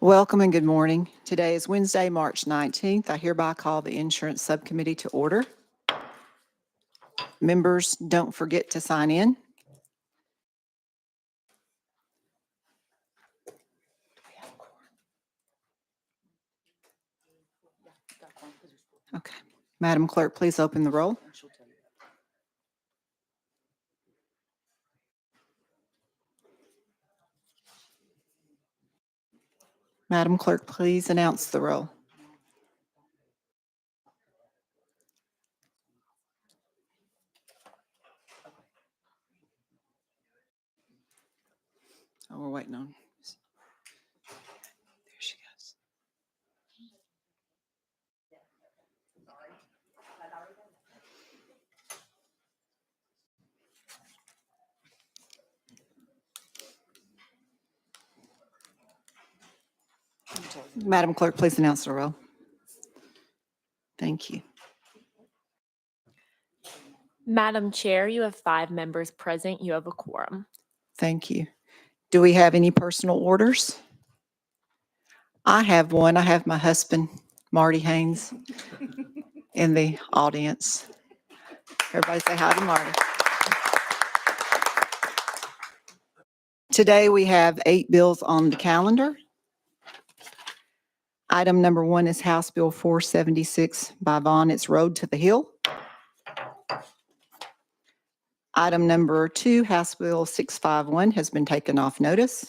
Welcome and good morning. Today is Wednesday, March 19th. I hereby call the Insurance Subcommittee to order. Members, don't forget to sign in. Okay. Madam Clerk, please open the roll. Madam Clerk, please announce the roll. Oh, we're waiting on. There she goes. Madam Clerk, please announce the roll. Thank you. Madam Chair, you have 5 members present. You have a quorum. Thank you. Do we have any personal orders? I have one. I have my husband, Marty Haynes, in the audience. Everybody say hi to Marty. Today we have 8 bills on the calendar. Item number 1 is House Bill 476 by Vaughn. It's Road to the Hill. Item number 2, House Bill 651 has been taken off notice.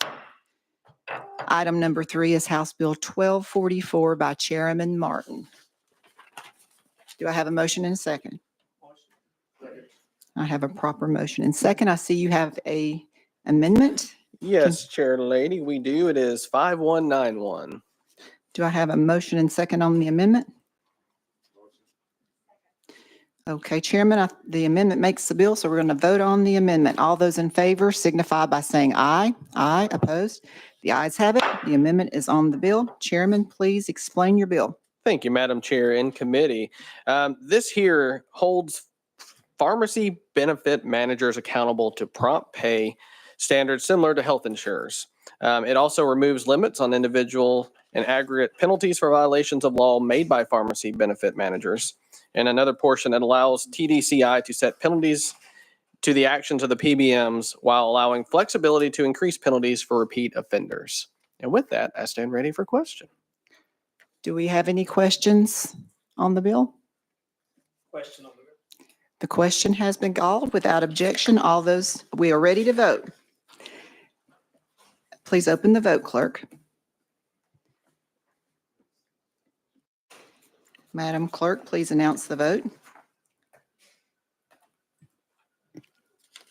Item number 3 is House Bill 1244 by Chairman Martin. Do I have a motion and a second? I have a proper motion and second. I see you have a amendment. Yes, Chair Lady, we do. It is 5191. Do I have a motion and second on the amendment? Okay, Chairman, the amendment makes the bill, so we're going to vote on the amendment. All those in favor signify by saying aye. Aye. Opposed? The ayes have it. The amendment is on the bill. Chairman, please explain your bill. Thank you, Madam Chair and Committee. This here holds pharmacy benefit managers accountable to prompt pay standards similar to health insurers. It also removes limits on individual and aggregate penalties for violations of law made by pharmacy benefit managers. And another portion that allows TDCI to set penalties to the actions of the PBMs while allowing flexibility to increase penalties for repeat offenders. And with that, I stand ready for question. Do we have any questions on the bill? Question on the bill. The question has been called without objection. All those, we are ready to vote. Please open the vote, clerk. Madam Clerk, please announce the vote.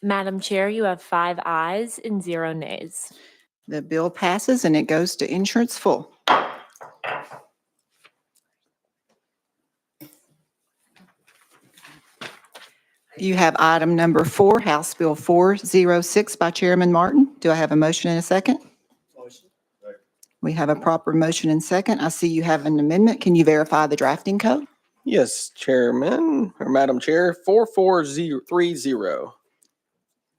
Madam Chair, you have 5 ayes and 0 nays. The bill passes and it goes to insurance full. You have item number 4, House Bill 406 by Chairman Martin. Do I have a motion and a second? Motion. We have a proper motion and second. I see you have an amendment. Can you verify the drafting code? Yes, Chairman or Madam Chair, 44030.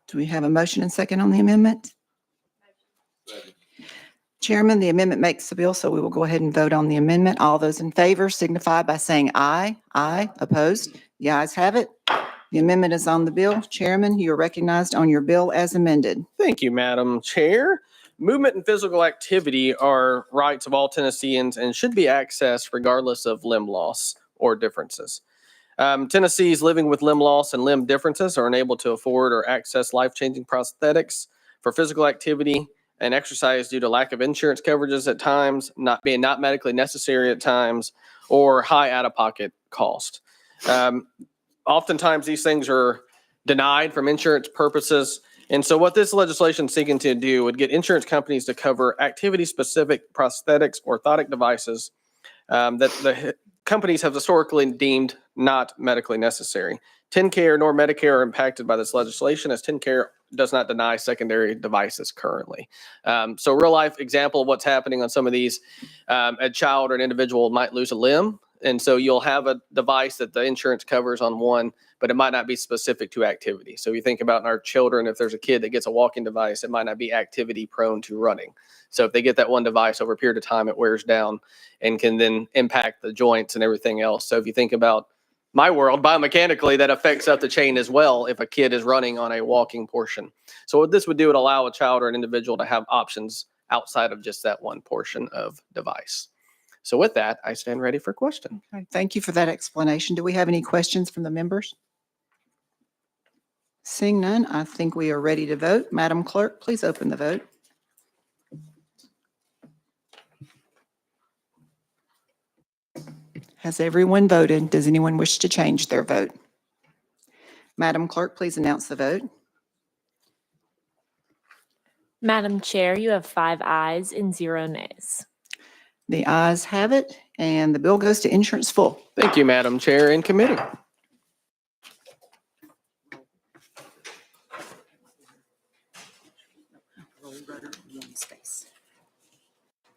Do we have a motion and second on the amendment? Chairman, the amendment makes the bill, so we will go ahead and vote on the amendment. All those in favor signify by saying aye. Aye. Opposed? The ayes have it. The amendment is on the bill. Chairman, you are recognized on your bill as amended. Thank you, Madam Chair. Movement and physical activity are rights of all Tennesseans and should be accessed regardless of limb loss or differences. Tennesseans living with limb loss and limb differences are unable to afford or access life-changing prosthetics for physical activity and exercise due to lack of insurance coverages at times, not medically necessary at times, or high out-of-pocket cost. Oftentimes, these things are denied from insurance purposes. And so what this legislation is seeking to do would get insurance companies to cover activity-specific prosthetics, orthotic devices that the companies have historically deemed not medically necessary. TennCare nor Medicare are impacted by this legislation, as TennCare does not deny secondary devices currently. So real life example of what's happening on some of these, a child or an individual might lose a limb And so you'll have a device that the insurance covers on one, but it might not be specific to activity. So you think about in our children, if there's a kid that gets a walking device, it might not be activity prone to running. So if they get that one device over a period of time, it wears down and can then impact the joints and everything else. So if you think about my world, biomechanically, that affects up the chain as well if a kid is running on a walking portion. So what this would do would allow a child or an individual to have options outside of just that one portion of device. So with that, I stand ready for question. Okay, thank you for that explanation. Do we have any questions from the members? Seeing none, I think we are ready to vote. Madam Clerk, please open the vote. Has everyone voted? Does anyone wish to change their vote? Madam Clerk, please announce the vote. Madam Chair, you have 5 ayes and 0 nays. The ayes have it, and the bill goes to insurance full. Thank you, Madam Chair and committee.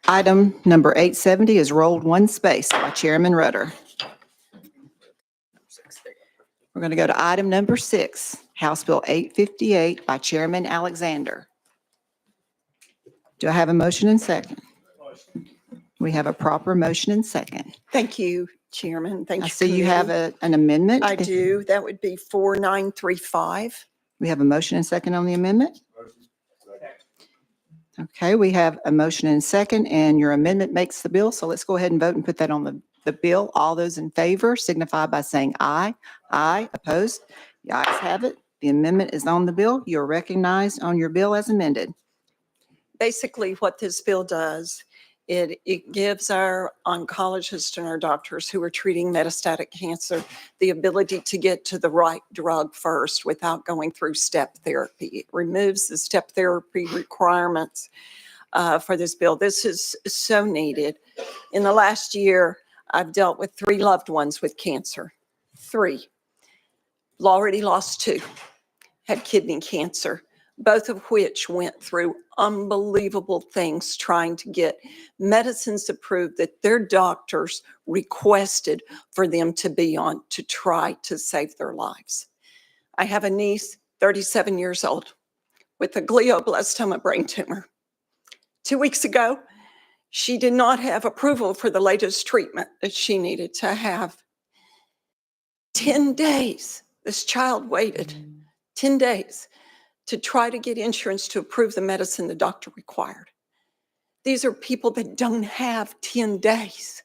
Item number 870 is rolled one space by Chairman Rudder. We're going to go to item number 6, House Bill 858 by Chairman Alexander. Do I have a motion and second? Motion. We have a proper motion and second. Thank you, Chairman. Thank I you. see you have committee. an amendment. I do. That would be 4935. We have a motion and second on the amendment. Okay, we have a motion and second, and your amendment makes the bill. So let's go ahead and vote and put that on the bill. All those in favor signify by saying aye. Aye. Opposed? The ayes have it. The amendment is on the bill. You're recognized on your bill as amended. Basically, what this bill does, it gives our oncologists and our doctors who are treating metastatic cancer the ability to get to the right drug first without going through step therapy. It removes the step therapy requirements for this bill. This is so needed. In the last year, I've dealt with 3 loved ones with cancer. 3. Already lost 2, had kidney cancer, both of which went through unbelievable things trying to get medicines approved that their doctors requested for them to be on to try to save their lives. I have a niece, 37 years old, with a glioblastoma brain tumor. 2 weeks ago, she did not have approval for the latest treatment that she needed to have. 10 days, this child waited 10 days to try to get insurance to approve the medicine the doctor required. These are people that don't have 10 days.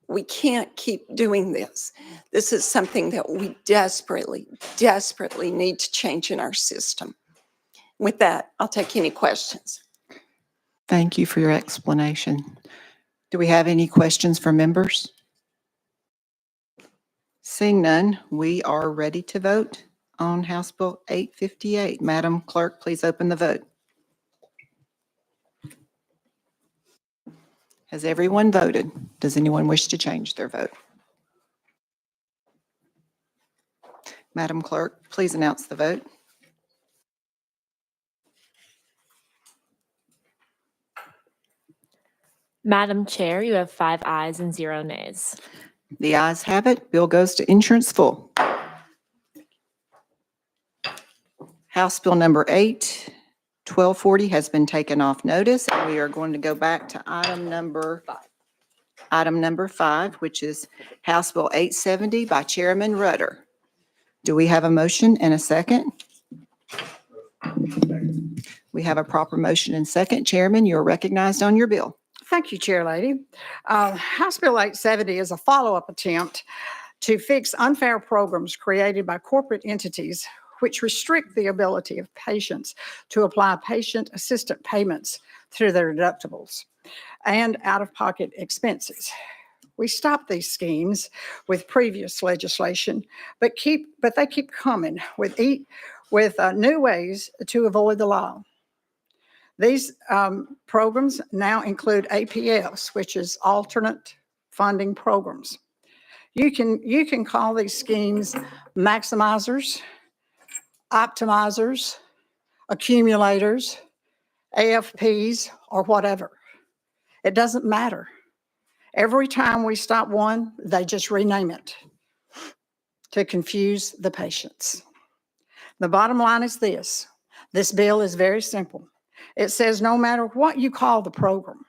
We can't keep doing this. This is something that we desperately, desperately need to change in our system. With that, I'll take any questions. Thank you for your explanation. Do we have any questions for members? Seeing none, we are ready to vote on House Bill 858. Madam Clerk, please open the vote. Has everyone voted? Does anyone wish to change their vote? Madam Clerk, please announce the vote. Madam Chair, you have 5 ayes and 0 nays. The ayes have it. Bill goes to insurance full. House Bill number 8, 1240 has been taken off notice, and we are going to go back to item number 5, which is House Bill 870 by Chairman Rudder. Do we have a motion and a second? We have a proper motion and second. Chairman, you're recognized on your bill. Thank you, Chair Lady. House Bill 870 is a follow-up attempt to fix unfair programs created by corporate entities which restrict the ability of patients to apply patient assistant payments through their deductibles and out-of-pocket expenses. We stopped these schemes with previous legislation, but they keep coming with new ways to avoid the law. These programs now include APS, which is alternate funding programs. You can call these schemes maximizers, optimizers, accumulators, AFPs, or whatever. It doesn't matter. Every time we stop one, they just rename it to confuse the patients. The bottom line is this bill is very simple. It says no matter what you call the program,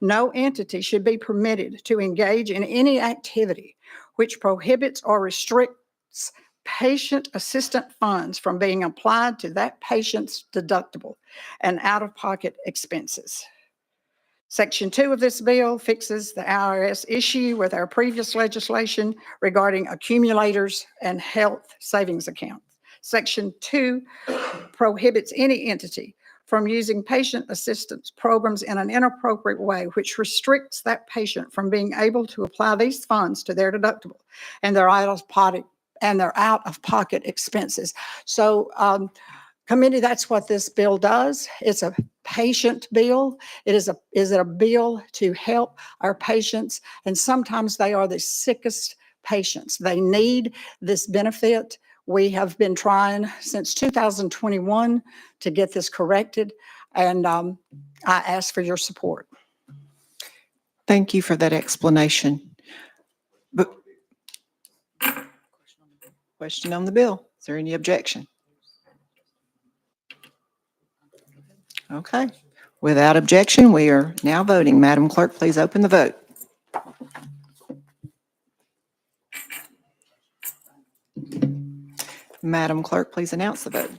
no entity should be permitted to engage in any activity which prohibits or restricts patient assistance funds from being applied to that patient's deductible and out-of-pocket expenses. Section 2 of this bill fixes the IRS issue with our previous legislation regarding accumulators and health savings accounts. Section 2 prohibits any entity from using patient assistance programs in an inappropriate way, which restricts that patient from being able to apply these funds to their deductible and their out-of-pocket expenses. So, committee, that's what this bill does. It's a patient bill. It is a bill to help our patients, and sometimes they are the sickest patients. They need this benefit. We have been trying since 2021 to get this corrected, and I ask for your support. Thank you for that explanation. But question on the bill. Is there any objection? Okay. Without objection, we are now voting. Madam Clerk, please open the vote. Madam Clerk, please announce the vote.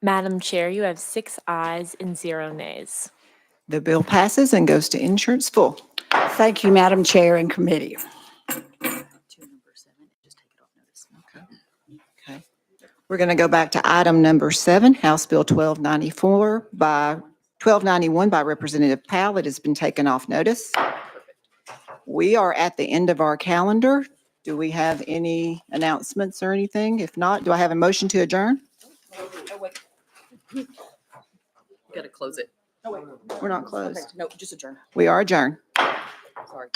Madam Chair, you have 6 ayes and 0 nays. The bill passes and goes to insurance full. Thank you, Madam Chair and committee. Okay. We're going to go back to item number 7, House Bill 1291 by Representative Powell. It has been taken off notice. We are at the end of our calendar. Do we have any announcements or anything? If not, do I have a motion to adjourn? Got to close it. We're not closed. No, just adjourn. We are adjourned. Sorry.